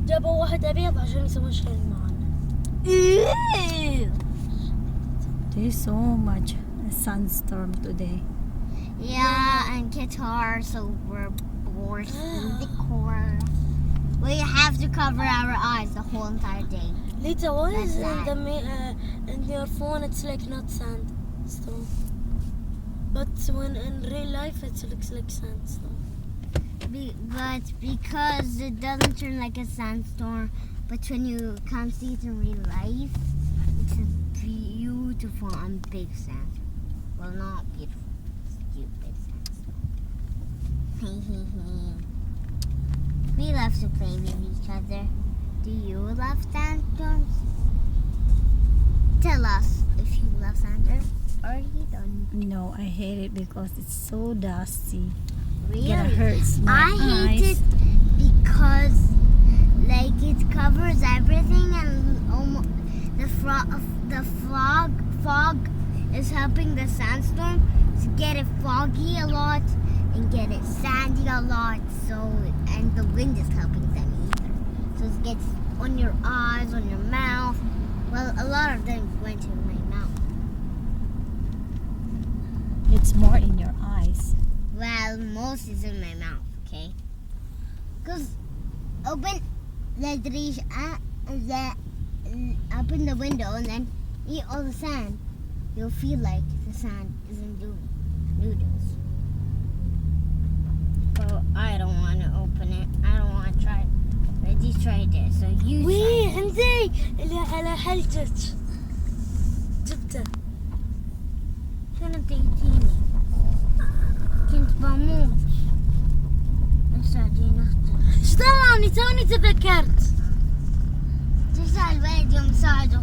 جابوا واحد أبيض عشان يسوون شيء معنا. There's so much sandstorm today. Yeah, and Qatar, so we're bored in the core. We have to cover our eyes the whole entire day. Lita, why is That's in your phone it's like not sandstorm, but when in real life it looks like sandstorm. But because it doesn't turn like a sandstorm, but when you can't see it in real life, it's a beautiful and big sandstorm. Well, not beautiful, stupid sandstorm. We love to play with each other. Do you love sandstorms? Tell us if you love sandstorms or you don't. No, I hate it because it's so dusty. Really? It hurts my I hate eyes. it because like it covers everything and fog is helping the sandstorm to get it foggy a lot and get it sandy a lot, so and the wind is helping them either. So it gets on your eyes, on your mouth. Well, a lot of them went in my mouth. It's more in your eyes. Well, most is in my mouth, okay? Because open open the window and then eat all the sand. You'll feel like the sand isn't doing noodles. Well, I don't want to open it. I don't want to try it. I just tried it, so you وي try it. عندي اللي على حلجك جبته. شنو تعطيني؟ كنت بموت. ساعديني اختي. اشتراني توني تذكرت. تسأل الولد يوم ساعده